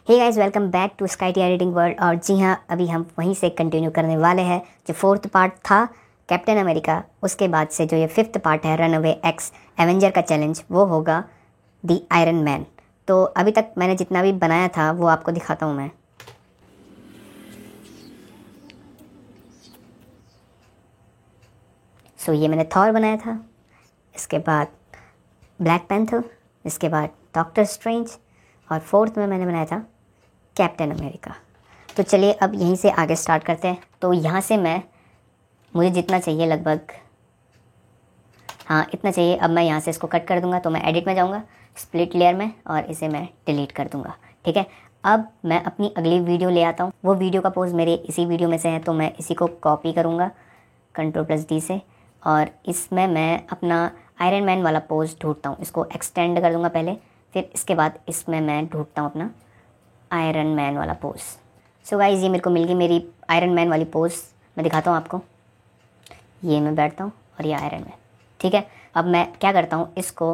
Hey guys, welcome back to Sky Editing World. और जी हाँ, अभी हम वहीं से कंटिन्यू करने वाले हैं। जो फोर्थ पार्ट था कैप्टन अमेरिका, उसके बाद से जो ये फिफ्थ पार्ट है रनअवे एक्स एवेंजर का चैलेंज, वो होगा द आयरन मैन। तो अभी तक मैंने जितना भी बनाया था वो आपको दिखाता हूँ मैं। सो ये मैंने थॉर बनाया था, इसके बाद ब्लैक पैंथर, इसके बाद डॉक्टर स्ट्रेंज, और फोर्थ में मैंने बनाया था कैप्टन अमेरिका। तो चलिए अब यहीं से आगे स्टार्ट करते हैं। तो यहाँ से मुझे जितना चाहिए लगभग, हाँ इतना चाहिए। अब मैं यहाँ से इसको कट कर दूँगा। तो मैं एडिट में जाऊँगा, स्प्लिट लेयर में, और इसे मैं डिलीट कर दूँगा। ठीक है, अब मैं अपनी अगली वीडियो ले आता हूँ। वो वीडियो का पोज मेरे इसी वीडियो में से है, तो मैं इसी को कॉपी करूँगा Ctrl+D से, और इसमें मैं अपना आयरन मैन वाला पोज ढूंढता हूँ। इसको एक्सटेंड कर दूँगा पहले, फिर इसके बाद इसमें मैं ढूंढता हूँ अपना आयरन मैन वाला पोज। सो गाइस, ये मेरे को मिल गई मेरी आयरन मैन वाली पोज। मैं दिखाता हूँ आपको। ये मैं बैठता हूँ और ये आयरन मैन। ठीक है, अब मैं क्या करता हूँ, इसको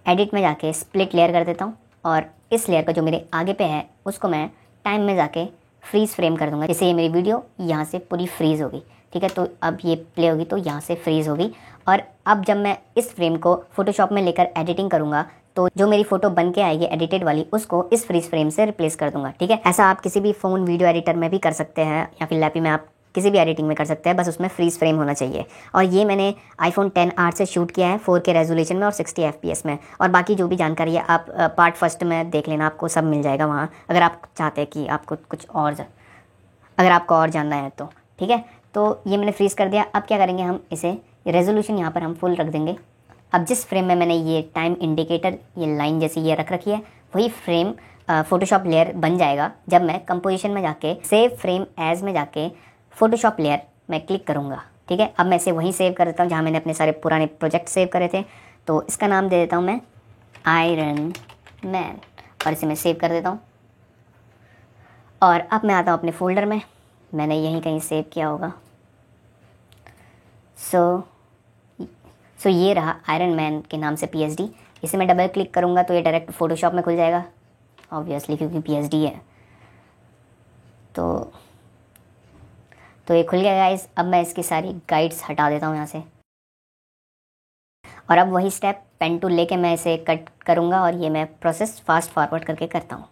एडिट में जाके स्प्लिट लेयर कर देता हूँ, और इस लेयर का जो मेरे आगे पे है उसको मैं टाइम में जाके फ्रीज़ फ्रेम कर दूँगा। जैसे ये मेरी वीडियो यहाँ से पूरी फ्रीज़ होगी। ठीक है, तो अब ये प्ले होगी तो यहाँ से फ्रीज़ होगी। और अब जब मैं इस फ्रेम को फोटोशॉप में लेकर एडिटिंग करूँगा, तो जो मेरी फ़ोटो बन के आएगी एडिटेड वाली, उसको इस फ्रीज फ्रेम से रिप्लेस कर दूँगा। ठीक है, ऐसा आप किसी भी फ़ोन वीडियो एडिटर में भी कर सकते हैं, या फिर लैपी में आप किसी भी एडिटिंग में कर सकते हैं, बस उसमें फ्रीज फ्रेम होना चाहिए। और ये मैंने iPhone XR से शूट किया है 4K रेजोल्यूशन में और 60 FPS में। और बाकी जो भी जानकारी है आप पार्ट फर्स्ट में देख लेना, आपको सब मिल जाएगा वहाँ, अगर आप चाहते हैं कि आपको कुछ और अगर आपको और जानना है तो। ठीक है, तो ये मैंने फ्रीज़ कर दिया। अब क्या करेंगे, हम इसे रेजोल्यूशन यहाँ पर हम फुल रख देंगे। अब जिस फ्रेम में मैंने ये टाइम इंडिकेटर, ये लाइन जैसी ये रख रखी है, वही फ्रेम फोटोशॉप लेयर बन जाएगा जब मैं कंपोजिशन में जाके सेव फ्रेम एज में जाके फोटोशॉप लेयर में क्लिक करूँगा। ठीक है, अब मैं इसे वहीं सेव कर देता हूँ जहाँ मैंने अपने सारे पुराने प्रोजेक्ट सेव करे थे। तो इसका नाम दे देता हूँ मैं आयरन मैन, और इसे मैं सेव कर देता हूँ। और अब मैं आता हूँ अपने फोल्डर में, मैंने यहीं कहीं सेव किया होगा। सो ये रहा आयरन मैन के नाम से PSD। इसे मैं डबल क्लिक करूँगा तो ये डायरेक्ट फोटोशॉप में खुल जाएगा, ऑब्वियसली क्योंकि PSD है। तो ये खुल गया गाइस। अब मैं इसकी सारी गाइड्स हटा देता हूँ यहाँ से, और अब वही स्टेप पेन टूल लेके मैं इसे कट करूँगा, और ये मैं प्रोसेस फास्ट फॉरवर्ड करके करता हूँ।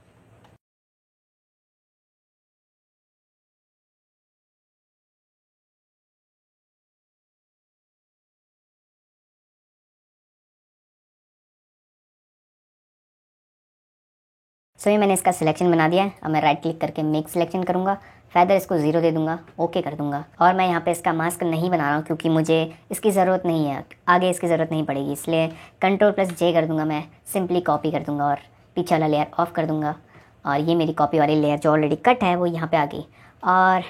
सो ये मैंने इसका सिलेक्शन बना दिया है। अब मैं राइट क्लिक करके मेक सिलेक्शन करूँगा, फेदर इसको 0 दे दूँगा, ओके कर दूँगा। और मैं यहाँ पे इसका मास्क नहीं बना रहा हूँ क्योंकि मुझे इसकी ज़रूरत नहीं है, आगे इसकी ज़रूरत नहीं पड़ेगी, इसलिए Ctrl+J कर दूँगा। मैं सिंपली कॉपी कर दूँगा और पीछे वाला लेयर ऑफ कर दूँगा, और ये मेरी कॉपी वाली लेयर जो ऑलरेडी कट है वो यहाँ पर आ गई। और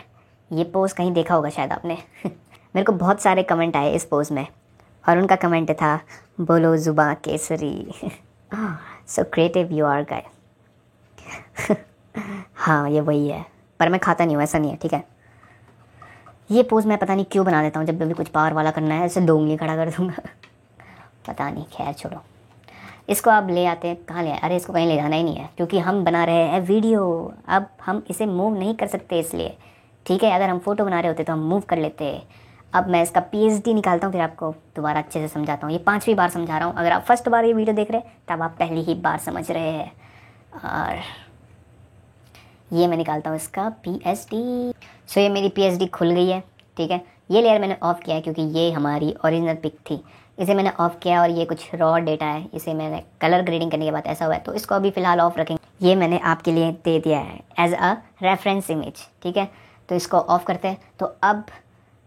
ये पोज़ कहीं देखा होगा शायद आपने मेरे को बहुत सारे कमेंट आए इस पोज़ में, और उनका कमेंट था बोलो जुबा केसरी so creative you are guy. हाँ ये वही है, पर मैं खाता नहीं हूँ, ऐसा नहीं है। ठीक है, ये पोज़ मैं पता नहीं क्यों बना देता हूँ, जब भी कुछ पावर वाला करना है ऐसे 2 उंगली खड़ा कर दूँगा पता नहीं, खैर छोड़ो। इसको आप ले आते हैं, कहाँ ले आए? अरे इसको कहीं ले जाना ही नहीं है क्योंकि हम बना रहे हैं वीडियो। अब हम इसे मूव नहीं कर सकते इसलिए। ठीक है, अगर हम फ़ोटो बना रहे होते तो हम मूव कर लेते। अब मैं इसका PSD निकालता हूँ, फिर आपको दोबारा अच्छे से समझाता हूँ। ये 5वीं बार समझा रहा हूँ। अगर आप फर्स्ट बार ये वीडियो देख रहे हैं तब आप पहली ही बार समझ रहे हैं। और ये मैं निकालता हूँ इसका PSD। सो ये मेरी PSD खुल गई है। ठीक है, ये लेयर मैंने ऑफ़ किया है क्योंकि ये हमारी ओरिजिनल पिक थी। इसे मैंने ऑफ़ किया, और ये कुछ रॉ डेटा है, इसे मैंने कलर ग्रेडिंग करने के बाद ऐसा हुआ है, तो इसको अभी फ़िलहाल ऑफ़ रखेंगे। ये मैंने आपके लिए दे दिया है एज अ रेफरेंस इमेज। ठीक है, तो इसको ऑफ़ करते हैं। तो अब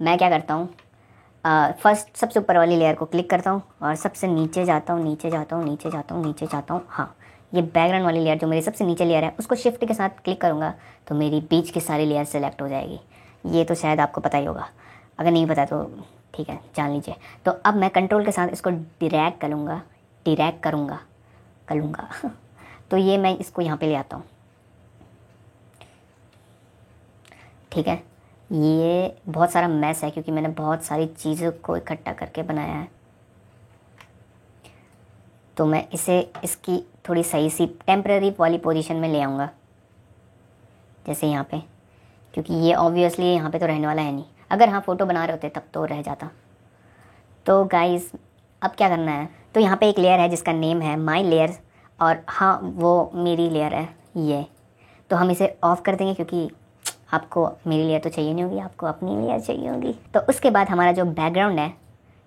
मैं क्या करता हूँ, फर्स्ट सबसे ऊपर वाली लेयर को क्लिक करता हूँ, और सबसे नीचे जाता हूँ, नीचे जाता हूँ, नीचे जाता हूँ, नीचे जाता हूँ। हाँ, ये बैकग्राउंड वाली लेयर जो मेरी सबसे नीचे लेयर है, उसको शिफ्ट के साथ क्लिक करूँगा तो मेरी बीच की सारी लेयर सेलेक्ट हो जाएगी। ये तो शायद आपको पता ही होगा, अगर नहीं पता तो ठीक है जान लीजिए। तो अब मैं कंट्रोल के साथ इसको ड्रैग करूँगा तो ये मैं इसको यहाँ पे ले आता हूँ। ठीक है, ये बहुत सारा मैस है क्योंकि मैंने बहुत सारी चीज़ों को इकट्ठा करके बनाया है। तो मैं इसे इसकी थोड़ी सही सी टेम्पररी वाली पोजीशन में ले आऊँगा, जैसे यहाँ पे, क्योंकि ये ऑब्वियसली यहाँ पे तो रहने वाला है नहीं। अगर हाँ फ़ोटो बना रहे होते तब तो रह जाता। तो गाइज़ अब क्या करना है, तो यहाँ पे एक लेयर है जिसका नेम है माई लेयर, और हाँ वो मेरी लेयर है ये। तो हम इसे ऑफ़ कर देंगे क्योंकि आपको मेरी लेयर तो चाहिए नहीं होगी, आपको अपनी लेयर चाहिए होगी। तो उसके बाद हमारा जो बैकग्राउंड है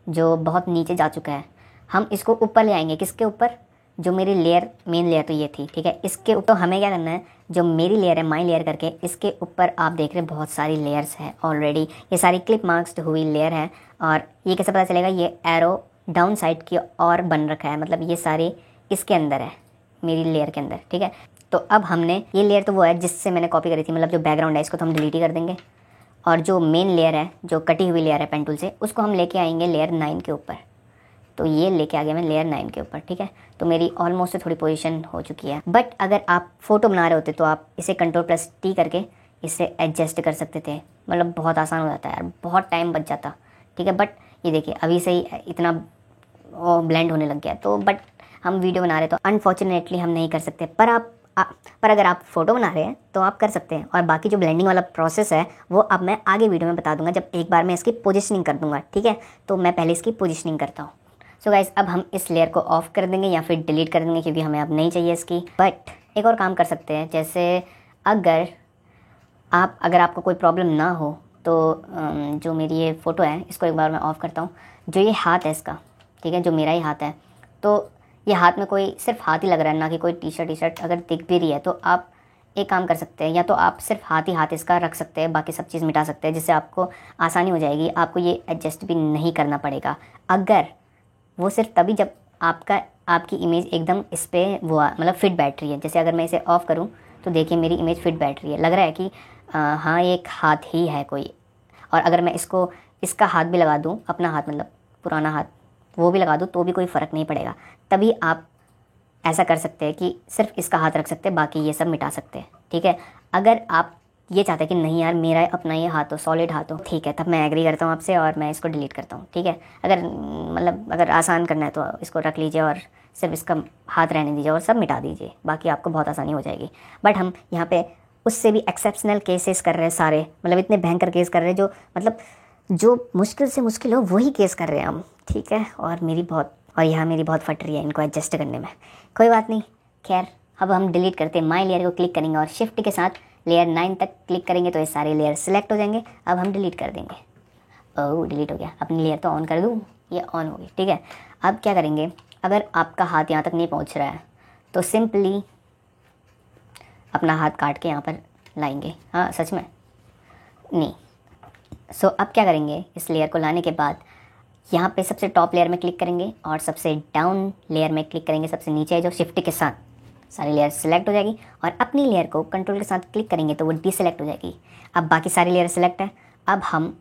जो बहुत नीचे जा चुका है, हम इसको ऊपर ले आएंगे। किसके ऊपर? जो मेरी लेयर, मेन लेयर तो ये थी, ठीक है। इसके ऊपर हमें क्या करना है, जो मेरी लेयर है माई लेयर करके, इसके ऊपर आप देख रहे हैं बहुत सारी लेयर्स हैं ऑलरेडी। ये सारी क्लिप मार्क्स हुई लेयर है। और ये कैसे पता चलेगा? ये एरो डाउन साइड की और बन रखा है, मतलब ये सारे इसके अंदर है, मेरी लेयर के अंदर, ठीक है। तो अब हमने ये लेयर तो वो है जिससे मैंने कॉपी करी थी, मतलब जो बैकग्राउंड है इसको तो हम डिलीट ही कर देंगे। और जो मेन लेयर है, जो कटी हुई लेयर है पेन टूल से, उसको हम लेके आएंगे लेयर 9 के ऊपर। तो ये लेके आ गया मैं लेयर 9 के ऊपर, ठीक है। तो मेरी ऑलमोस्ट थोड़ी पोजीशन हो चुकी है। बट अगर आप फोटो बना रहे होते तो आप इसे Ctrl+T करके इसे एडजस्ट कर सकते थे, मतलब बहुत आसान हो जाता है यार, बहुत टाइम बच जाता, ठीक है। बट ये देखिए अभी से ही इतना ब्लेंड होने लग गया। तो बट हम वीडियो बना रहे तो अनफॉर्चुनेटली हम नहीं कर सकते। पर अगर आप फोटो बना रहे हैं तो आप कर सकते हैं। और बाकी जो ब्लेंडिंग वाला प्रोसेस है वो अब मैं आगे वीडियो में बता दूंगा, जब एक बार मैं इसकी पोजीशनिंग कर दूंगा, ठीक है। तो मैं पहले इसकी पोजीशनिंग करता हूँ। सो गाइस अब हम इस लेयर को ऑफ कर देंगे या फिर डिलीट कर देंगे क्योंकि हमें अब नहीं चाहिए इसकी। बट एक और काम कर सकते हैं, जैसे अगर आपको कोई प्रॉब्लम ना हो तो जो मेरी ये फ़ोटो है इसको एक बार मैं ऑफ़ करता हूँ। जो ये हाथ है इसका, ठीक है, जो मेरा ही हाथ है, तो ये हाथ में कोई सिर्फ हाथ ही लग रहा है, ना कि कोई टी शर्ट अगर दिख भी रही है तो आप एक काम कर सकते हैं, या तो आप सिर्फ हाथ इसका रख सकते हैं, बाकी सब चीज़ मिटा सकते हैं, जिससे आपको आसानी हो जाएगी, आपको ये एडजस्ट भी नहीं करना पड़ेगा। अगर वो सिर्फ तभी जब आपकी इमेज एकदम इस पर वो मतलब फिट बैठ रही है। जैसे अगर मैं इसे ऑफ़ करूँ तो देखिए मेरी इमेज फिट बैठ रही है, लग रहा है कि हाँ एक हाथ ही है कोई। और अगर मैं इसका हाथ भी लगा दूँ, अपना हाथ मतलब पुराना हाथ वो भी लगा दूँ तो भी कोई फ़र्क नहीं पड़ेगा। तभी आप ऐसा कर सकते हैं कि सिर्फ इसका हाथ रख सकते हैं, बाकी ये सब मिटा सकते हैं, ठीक है। अगर आप ये चाहते हैं कि नहीं यार मेरा अपना ये हाथ हो, सॉलिड हाथ हो, ठीक है, तब मैं एग्री करता हूँ आपसे और मैं इसको डिलीट करता हूँ, ठीक है। अगर आसान करना है तो इसको रख लीजिए और सिर्फ इसका हाथ रहने दीजिए और सब मिटा दीजिए, बाकी आपको बहुत आसानी हो जाएगी। बट हम यहाँ पे उससे भी एक्सेप्शनल केसेस कर रहे हैं सारे, मतलब इतने भयंकर केस कर रहे हैं जो मुश्किल से मुश्किल हो वही केस कर रहे हैं हम, ठीक है। और यहाँ मेरी बहुत फट रही है इनको एडजस्ट करने में, कोई बात नहीं। खैर अब हम डिलीट करते हैं, माई लेयर को क्लिक करेंगे और शिफ्ट के साथ लेयर 9 तक क्लिक करेंगे तो ये सारे लेयर सिलेक्ट हो जाएंगे। अब हम डिलीट कर देंगे। ओह डिलीट हो गया। अपनी लेयर तो ऑन कर दूँ, ये ऑन हो गई, ठीक है। अब क्या करेंगे, अगर आपका हाथ यहाँ तक नहीं पहुँच रहा है तो सिंपली अपना हाथ काट के यहाँ पर लाएंगे। हाँ सच में नहीं। सो अब क्या करेंगे, इस लेयर को लाने के बाद यहाँ पे सबसे टॉप लेयर में क्लिक करेंगे और सबसे डाउन लेयर में क्लिक करेंगे, सबसे नीचे जो शिफ्ट के साथ सारी लेयर सिलेक्ट हो जाएगी। और अपनी लेयर को कंट्रोल के साथ क्लिक करेंगे तो वो डीसेलेक्ट हो जाएगी। अब बाकी सारी लेयर सिलेक्ट है। अब हम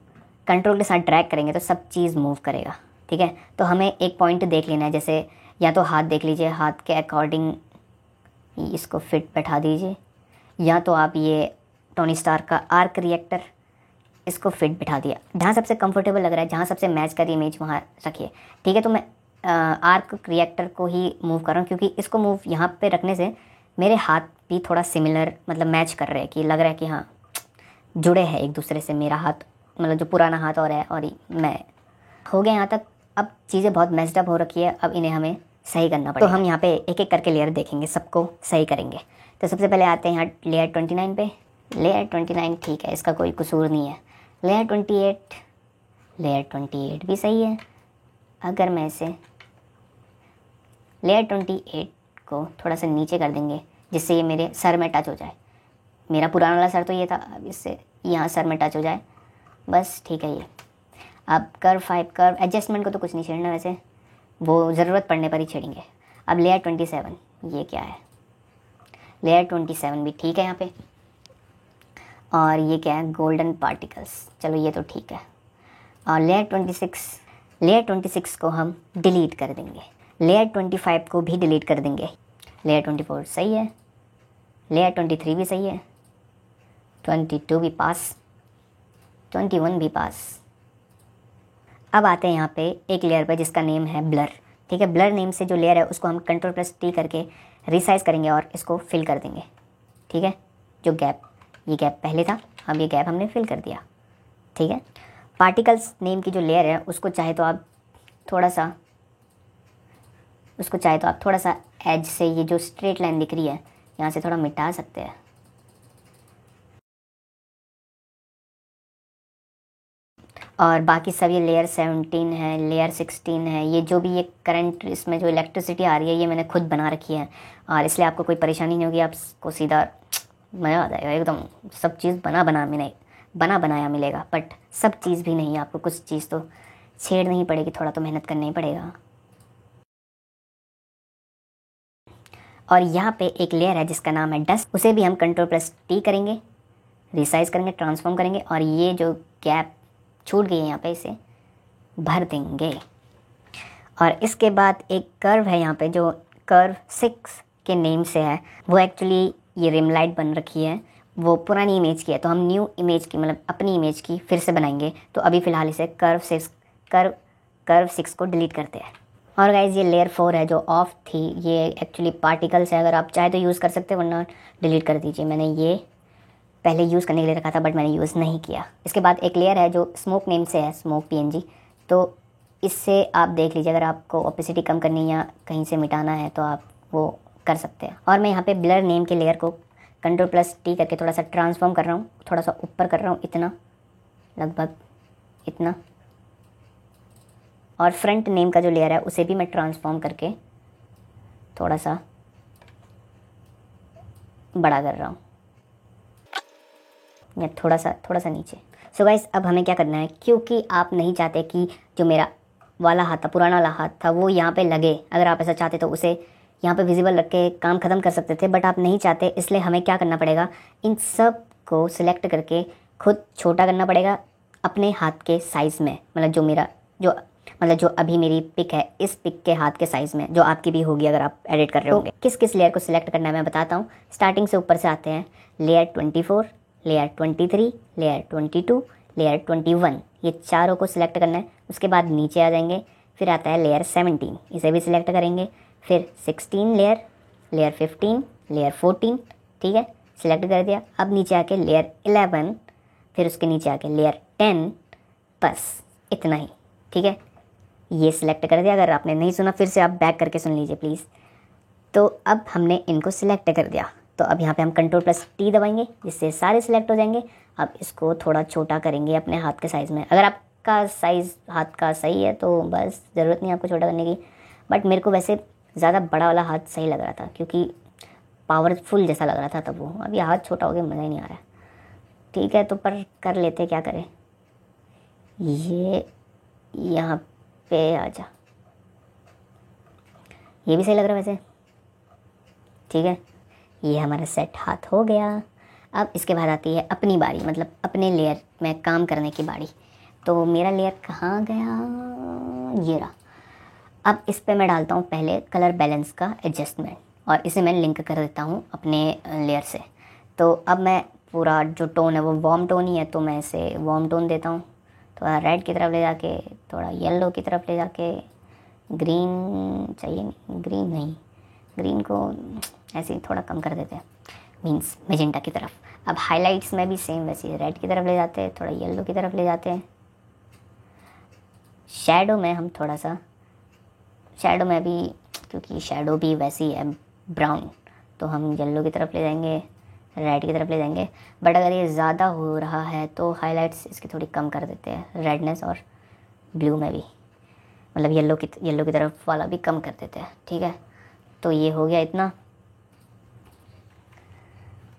कंट्रोल के साथ ड्रैग करेंगे तो सब चीज़ मूव करेगा, ठीक है। तो हमें एक पॉइंट देख लेना है, जैसे या तो हाथ देख लीजिए, हाथ के अकॉर्डिंग इसको फिट बैठा दीजिए, या तो आप ये टोनी स्टार्क का आर्क रिएक्टर इसको फिट बिठा दिया, जहाँ सबसे कंफर्टेबल लग रहा है, जहाँ सबसे मैच कर इमेज वहाँ रखिए, ठीक है। तो मैं आर्क रिएक्टर को ही मूव कर रहा हूँ क्योंकि इसको मूव यहाँ पे रखने से मेरे हाथ भी थोड़ा सिमिलर मतलब मैच कर रहे हैं, कि लग रहा है कि हाँ जुड़े हैं एक दूसरे से मेरा हाथ, मतलब जो पुराना हाथ और है और मैं हो गया यहाँ तक। अब चीज़ें बहुत मैस्ड अप हो रखी है, अब इन्हें हमें सही करना पड़ेगा। तो हम यहाँ पे एक एक करके लेयर देखेंगे, सबको सही करेंगे। तो सबसे पहले आते हैं यहाँ लेयर 29 पे। लेयर 29 ठीक है, इसका कोई कसूर नहीं है। लेयर 28 भी सही है। अगर मैं इसे लेयर 28 को थोड़ा सा नीचे कर देंगे जिससे ये मेरे सर में टच हो जाए, मेरा पुराना वाला सर तो ये था, अब इससे यहाँ सर में टच हो जाए, बस ठीक है। ये अब कर्व एडजस्टमेंट को तो कुछ नहीं छेड़ना, वैसे वो ज़रूरत पड़ने पर ही छेड़ेंगे। अब लेयर 27, ये क्या है, लेयर 27 भी ठीक है यहाँ पे। और ये क्या है, गोल्डन पार्टिकल्स, चलो ये तो ठीक है। और लेयर 26 को हम डिलीट कर देंगे। लेयर 25 को भी डिलीट कर देंगे। लेयर 24 सही है। लेयर 23 भी सही है। 22 भी पास, 21 भी पास। अब आते हैं यहाँ पे एक लेयर पे जिसका नेम है ब्लर। ठीक है। ब्लर नेम से जो लेयर है उसको हम Ctrl+T करके रिसाइज करेंगे और इसको फिल कर देंगे, ठीक है। जो गैप, ये गैप पहले था, अब ये गैप हमने फिल कर दिया, ठीक है। पार्टिकल्स नेम की जो लेयर है उसको चाहे तो आप थोड़ा सा एज से ये जो स्ट्रेट लाइन दिख रही है यहाँ से थोड़ा मिटा सकते हैं। और बाकी सब ये लेयर 17 है, लेयर 16 है, ये जो भी ये करंट इसमें जो इलेक्ट्रिसिटी आ रही है ये मैंने खुद बना रखी है, और इसलिए आपको कोई परेशानी नहीं होगी, आपको सीधा मज़ा आ जाएगा एकदम। सब चीज़ बना बनाया मिलेगा, बट सब चीज़ भी नहीं, आपको कुछ चीज़ तो छेड़नी ही पड़ेगी, थोड़ा तो मेहनत करना ही पड़ेगा। और यहाँ पे एक लेयर है जिसका नाम है डस्ट, उसे भी हम Ctrl+T करेंगे, रिसाइज करेंगे, ट्रांसफॉर्म करेंगे, और ये जो गैप छूट गई है यहाँ पे इसे भर देंगे। और इसके बाद एक कर्व है यहाँ पे जो कर्व 6 के नेम से है, वो एक्चुअली ये रिम लाइट बन रखी है, वो पुरानी इमेज की है, तो हम न्यू इमेज की मतलब अपनी इमेज की फिर से बनाएंगे। तो अभी फ़िलहाल इसे कर्व 6 को डिलीट करते हैं। और गाइज़ ये लेयर 4 है जो ऑफ थी, ये एक्चुअली पार्टिकल्स है, अगर आप चाहे तो यूज़ कर सकते हो वरना डिलीट कर दीजिए। मैंने ये पहले यूज़ करने के लिए रखा था बट मैंने यूज़ नहीं किया। इसके बाद एक लेयर है जो स्मोक नेम से है, स्मोक PNG, तो इससे आप देख लीजिए, अगर आपको ओपेसिटी कम करनी या कहीं से मिटाना है तो आप वो कर सकते हैं। और मैं यहाँ पे ब्लर नेम के लेयर को Ctrl+T करके थोड़ा सा ट्रांसफॉर्म कर रहा हूँ, थोड़ा सा ऊपर कर रहा हूँ, इतना, लगभग इतना। और फ्रंट नेम का जो लेयर है उसे भी मैं ट्रांसफॉर्म करके थोड़ा सा बड़ा कर रहा हूँ, या थोड़ा सा नीचे। सो गाइस अब हमें क्या करना है, क्योंकि आप नहीं चाहते कि जो मेरा वाला हाथ था, पुराना वाला हाथ था, वो यहाँ पे लगे, अगर आप ऐसा चाहते तो उसे यहाँ पे विजिबल रख के काम ख़त्म कर सकते थे, बट आप नहीं चाहते, इसलिए हमें क्या करना पड़ेगा, इन सब को सिलेक्ट करके खुद छोटा करना पड़ेगा अपने हाथ के साइज़ में, मतलब जो अभी मेरी पिक है इस पिक के हाथ के साइज़ में, जो आपकी भी होगी अगर आप एडिट कर रहे होंगे। किस किस लेयर को सिलेक्ट करना है मैं बताता हूँ। स्टार्टिंग से ऊपर से आते हैं, लेयर 24, लेयर 23, लेयर 22, लेयर 21, ये चारों को सिलेक्ट करना है। उसके बाद नीचे आ जाएंगे, फिर आता है लेयर 17, इसे भी सिलेक्ट करेंगे, फिर 16 लेयर 15, लेयर 14, ठीक है, सिलेक्ट कर दिया। अब नीचे आके लेयर 11, फिर उसके नीचे आके लेयर 10, बस इतना ही, ठीक है, ये सिलेक्ट कर दिया। अगर आपने नहीं सुना फिर से आप बैक करके सुन लीजिए प्लीज़। तो अब हमने इनको सिलेक्ट कर दिया, तो अब यहाँ पे हम Ctrl+T दबाएंगे जिससे सारे सिलेक्ट हो जाएंगे। अब इसको थोड़ा छोटा करेंगे अपने हाथ के साइज़ में, अगर आपका साइज़ हाथ का सही है तो बस ज़रूरत नहीं आपको छोटा करने की, बट मेरे को वैसे ज़्यादा बड़ा वाला हाथ सही लग रहा था क्योंकि पावरफुल जैसा लग रहा था तब वो। अभी हाथ छोटा हो गया, मज़ा ही नहीं आ रहा, ठीक है, तो पर कर लेते, क्या करें। ये यहाँ पे आ जा, ये भी सही लग रहा है वैसे, ठीक है, ये हमारा सेट हाथ हो गया। अब इसके बाद आती है अपनी बारी, मतलब अपने लेयर में काम करने की बारी। तो मेरा लेयर कहाँ गया, ये रहा। अब इस पे मैं डालता हूँ पहले कलर बैलेंस का एडजस्टमेंट, और इसे मैं लिंक कर देता हूँ अपने लेयर से। तो अब मैं पूरा जो टोन है वो वार्म टोन ही है, तो मैं इसे वार्म टोन देता हूँ, थोड़ा रेड की तरफ ले जाके, थोड़ा येलो की तरफ ले जाके, ग्रीन चाहिए नहीं, ग्रीन को ऐसे ही थोड़ा कम कर देते हैं, मीन्स मेजेंटा की तरफ। अब हाइलाइट्स में भी सेम वैसे रेड की तरफ ले जाते हैं, थोड़ा येलो की तरफ ले जाते हैं। शैडो में हम थोड़ा सा, शैडो में भी, क्योंकि शैडो भी वैसी है ब्राउन, तो हम येलो की तरफ ले जाएंगे, रेड की तरफ ले जाएंगे। बट अगर ये ज़्यादा हो रहा है तो हाइलाइट्स इसकी थोड़ी कम कर देते हैं, रेडनेस, और ब्लू में भी, मतलब येलो की तरफ वाला भी कम कर देते हैं, ठीक है। तो ये हो गया इतना।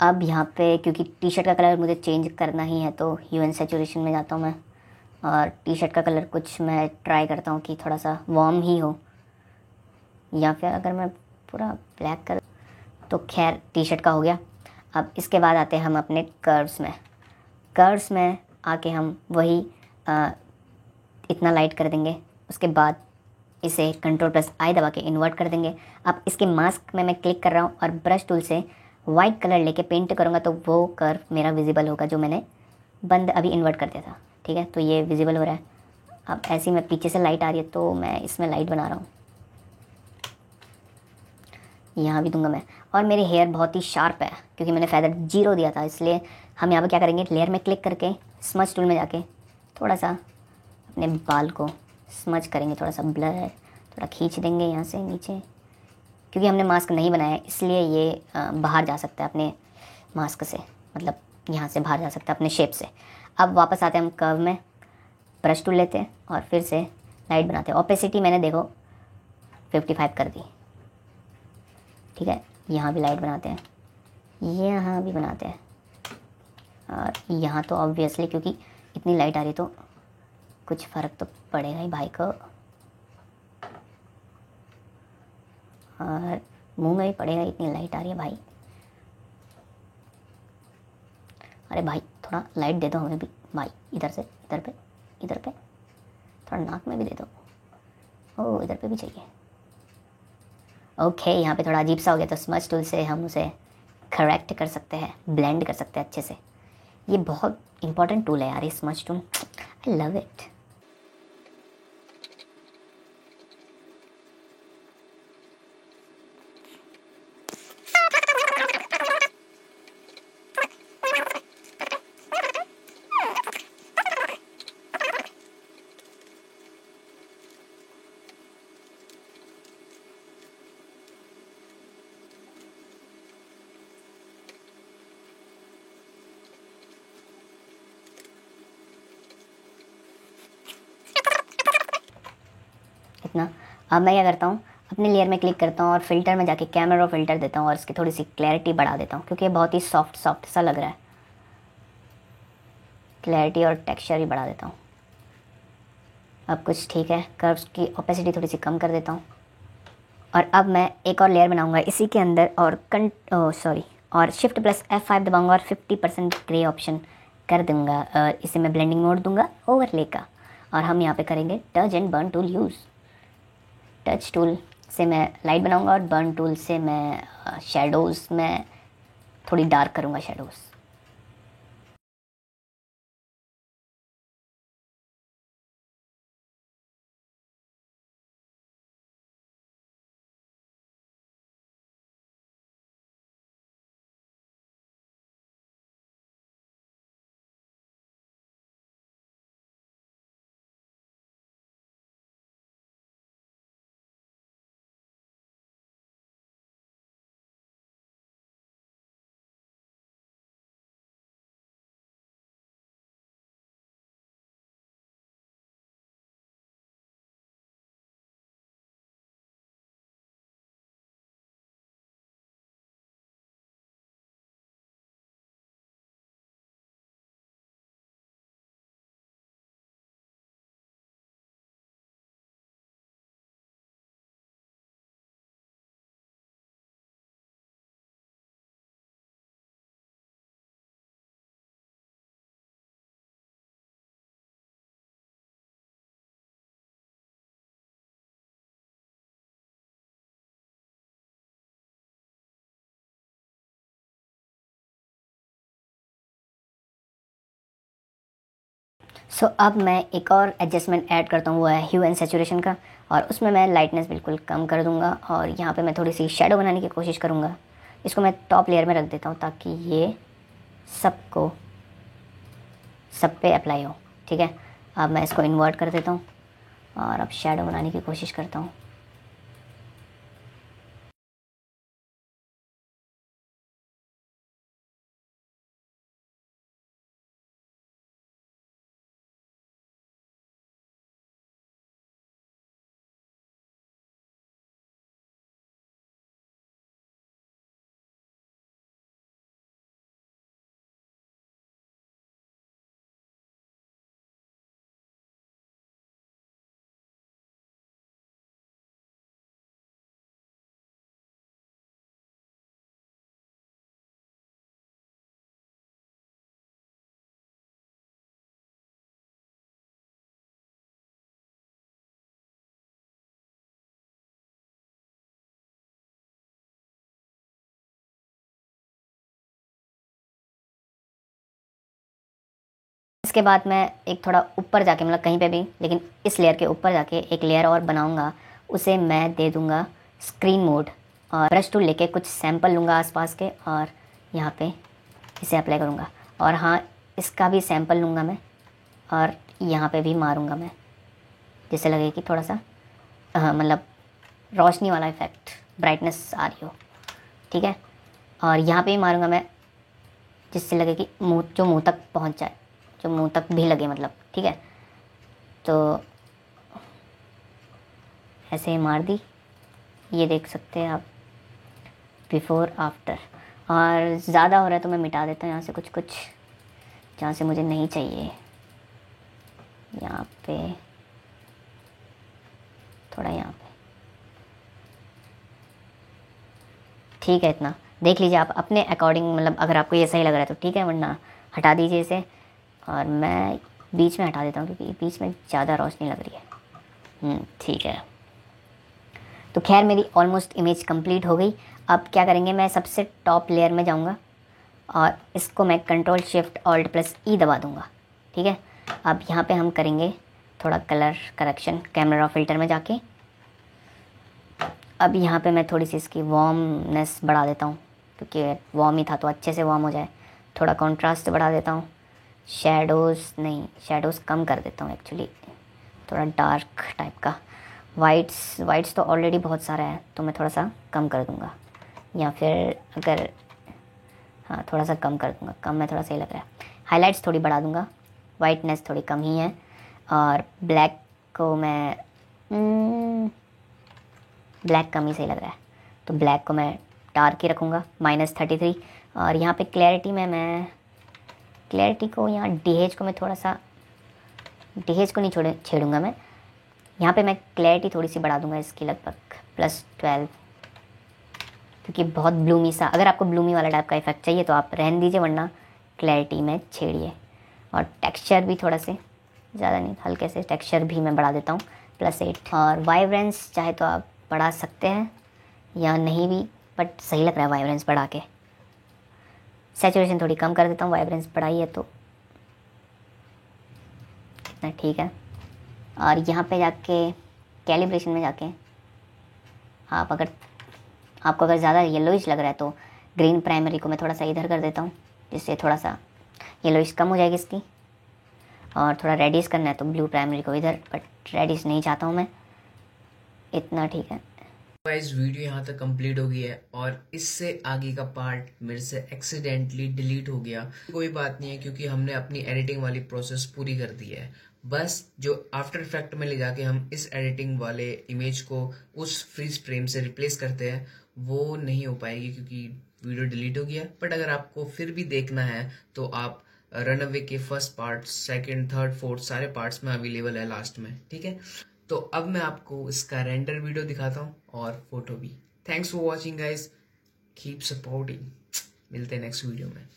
अब यहाँ पे क्योंकि टी शर्ट का कलर मुझे चेंज करना ही है तो ह्यू एंड सैचुरेशन में जाता हूँ मैं, और टी शर्ट का कलर कुछ मैं ट्राई करता हूँ कि थोड़ा सा वार्म ही हो, या फिर अगर मैं पूरा ब्लैक कर तो खैर टी शर्ट का हो गया। अब इसके बाद आते हैं हम अपने कर्व्स में आके हम वही इतना लाइट कर देंगे। उसके बाद इसे Ctrl+I दबा के इन्वर्ट कर देंगे। अब इसके मास्क में मैं क्लिक कर रहा हूँ और ब्रश टूल से वाइट कलर लेके पेंट करूँगा तो वो कर्व मेरा विजिबल होगा जो मैंने बंद अभी इन्वर्ट कर दिया था, ठीक है। तो ये विजिबल हो रहा है। अब ऐसी में पीछे से लाइट आ रही है तो मैं इसमें लाइट बना रहा हूँ, यहाँ भी दूंगा मैं। और मेरे हेयर बहुत ही शार्प है क्योंकि मैंने फेदर 0 दिया था, इसलिए हम यहाँ पे क्या करेंगे, लेयर में क्लिक करके स्मज टूल में जाके थोड़ा सा अपने बाल को स्मज करेंगे, थोड़ा सा ब्लर थोड़ा खींच देंगे यहाँ से नीचे, क्योंकि हमने मास्क नहीं बनाया है इसलिए ये बाहर जा सकता है अपने मास्क से, मतलब यहाँ से बाहर जा सकता है अपने शेप से। अब वापस आते हैं हम कर्व में, ब्रश टूल लेते हैं और फिर से लाइट बनाते हैं। ओपेसिटी मैंने देखो 55 कर दी, ठीक है। यहाँ भी लाइट बनाते हैं, यहाँ भी बनाते हैं, और यहाँ तो ऑब्वियसली क्योंकि इतनी लाइट आ रही तो कुछ फ़र्क तो पड़ेगा ही भाई को, और मुंह में भी पड़ेगा, इतनी लाइट आ रही है भाई। अरे भाई थोड़ा लाइट दे दो हमें भी भाई, इधर से इधर पे, इधर पे थोड़ा नाक में भी दे दो। ओह इधर पे भी चाहिए। ओके यहाँ पे थोड़ा अजीब सा हो गया तो स्मज टूल से हम उसे करेक्ट कर सकते हैं, ब्लेंड कर सकते हैं अच्छे से। ये बहुत इंपॉर्टेंट टूल है यार ये smudge tool, I love it. इतना। अब मैं क्या करता हूँ, अपने लेयर में क्लिक करता हूँ और फिल्टर में जाके कैमरा फिल्टर देता हूँ और इसकी थोड़ी सी क्लैरिटी बढ़ा देता हूँ क्योंकि ये बहुत ही सॉफ्ट सॉफ्ट सा लग रहा है। क्लैरिटी और टेक्सचर भी बढ़ा देता हूँ। अब कुछ ठीक है, कर्व्स की ओपेसिटी थोड़ी सी कम कर देता हूँ। और अब मैं एक और लेयर बनाऊँगा इसी के अंदर और और शिफ्ट प्लस F5 दबाऊँगा और 50% ग्रे ऑप्शन कर दूँगा और इसे मैं ब्लेंडिंग मोड दूँगा ओवरले का। और हम यहाँ पे करेंगे touch and burn tool use. Touch tool से मैं लाइट बनाऊंगा और बर्न टूल से मैं शेडोज़ में थोड़ी डार्क करूंगा शेडोज़। अब मैं एक और एडजस्टमेंट ऐड करता हूँ, वो है ह्यू एंड सैचुरेशन का। और उसमें मैं लाइटनेस बिल्कुल कम कर दूँगा और यहाँ पे मैं थोड़ी सी शेडो बनाने की कोशिश करूँगा। इसको मैं टॉप लेयर में रख देता हूँ ताकि ये सबको सब पे अप्लाई हो, ठीक है। अब मैं इसको इन्वर्ट कर देता हूँ और अब शेडो बनाने की कोशिश करता हूँ। इसके बाद मैं एक थोड़ा ऊपर जाके, मतलब कहीं पे भी, लेकिन इस लेयर के ऊपर जाके एक लेयर और बनाऊंगा, उसे मैं दे दूंगा स्क्रीन मोड। और ब्रश टूल लेके कुछ सैंपल लूँगा आसपास के और यहाँ पे इसे अप्लाई करूँगा। और हाँ, इसका भी सैंपल लूँगा मैं और यहाँ पे भी मारूँगा मैं, जिससे लगे कि थोड़ा सा मतलब रोशनी वाला इफ़ेक्ट, ब्राइटनेस आ रही हो। ठीक है, और यहाँ पे भी मारूँगा मैं, जिससे लगे कि मुँह तक पहुँच जाए, जो मुँह तक भी लगे मतलब। ठीक है, तो ऐसे ही मार दी, ये देख सकते हैं आप बिफ़ोर आफ्टर। और ज़्यादा हो रहा है तो मैं मिटा देता हूँ यहाँ से कुछ कुछ जहाँ से मुझे नहीं चाहिए। यहाँ पे थोड़ा, यहाँ पे ठीक है। इतना देख लीजिए आप अपने अकॉर्डिंग, मतलब अगर आपको ये सही लग रहा है तो ठीक है, वरना हटा दीजिए इसे। और मैं बीच में हटा देता हूँ क्योंकि बीच में ज़्यादा रोशनी लग रही है। ठीक है, तो खैर मेरी ऑलमोस्ट इमेज कंप्लीट हो गई। अब क्या करेंगे, मैं सबसे टॉप लेयर में जाऊँगा और इसको मैं कंट्रोल शिफ्ट ऑल्ट प्लस ई दबा दूँगा। ठीक है, अब यहाँ पे हम करेंगे थोड़ा colour correction, camera raw filter में जाके। अब यहाँ पे मैं थोड़ी सी इसकी वार्मनेस बढ़ा देता हूँ, क्योंकि वार्म ही था तो अच्छे से वार्म हो जाए। थोड़ा कॉन्ट्रास्ट बढ़ा देता हूँ, शेडोज़ कम कर देता हूँ एक्चुअली, थोड़ा डार्क टाइप का। वाइट्स तो ऑलरेडी बहुत सारा है तो मैं थोड़ा सा कम कर दूँगा, या फिर अगर हाँ थोड़ा सा कम कर दूँगा, कम में थोड़ा सही लग रहा है। हाइलाइट्स थोड़ी बढ़ा दूँगा, वाइटनेस थोड़ी कम ही है। और ब्लैक को मैं ब्लैक कम ही सही लग रहा है तो ब्लैक को मैं डार्क ही रखूँगा, -33। और यहाँ पे क्लैरिटी में मैं क्लैरिटी को, यहाँ डीएच को मैं थोड़ा सा, डीएच को नहीं छेड़ूंगा मैं। यहाँ पे मैं क्लैरिटी थोड़ी सी बढ़ा दूँगा इसकी, लगभग +12, क्योंकि बहुत ब्लूमी सा, अगर आपको ब्लूमी वाला टाइप का इफेक्ट चाहिए तो आप रहने दीजिए, वरना क्लैरिटी में छेड़िए। और टेक्सचर भी थोड़ा से, ज़्यादा नहीं, हल्के से टेक्सचर भी मैं बढ़ा देता हूँ +8। और वाइब्रेंस चाहे तो आप बढ़ा सकते हैं या नहीं भी, बट सही लग रहा है वाइब्रेंस बढ़ा के। सैचुरेशन थोड़ी कम कर देता हूँ, वाइब्रेंस बढ़ाई है तो इतना ठीक है। और यहाँ पे जाके कैलिब्रेशन में जाके आपको अगर ज़्यादा येलोइश लग रहा है तो ग्रीन प्राइमरी को मैं थोड़ा सा इधर कर देता हूँ, जिससे थोड़ा सा येलोइश कम हो जाएगी इसकी। और थोड़ा रेडिश करना है तो ब्लू प्राइमरी को इधर, बट रेडिश नहीं चाहता हूँ मैं, इतना ठीक है। गाइस वीडियो यहाँ तक कंप्लीट हो गई है और इससे आगे का पार्ट मेरे से एक्सीडेंटली डिलीट हो गया। कोई बात नहीं है, क्योंकि हमने अपनी एडिटिंग वाली प्रोसेस पूरी कर दी है। बस जो आफ्टर इफेक्ट में ले जाके हम इस एडिटिंग वाले इमेज को उस फ्रीज फ्रेम से रिप्लेस करते हैं, वो नहीं हो पाएगी क्योंकि वीडियो डिलीट हो गया। बट अगर आपको फिर भी देखना है तो आप रनअवे के first part, second, third, fourth सारे पार्ट्स में अवेलेबल है लास्ट में। ठीक है, तो अब मैं आपको इसका रेंडर वीडियो दिखाता हूँ और फोटो भी। Thanks for watching guys, keep supporting, मिलते हैं नेक्स्ट वीडियो में।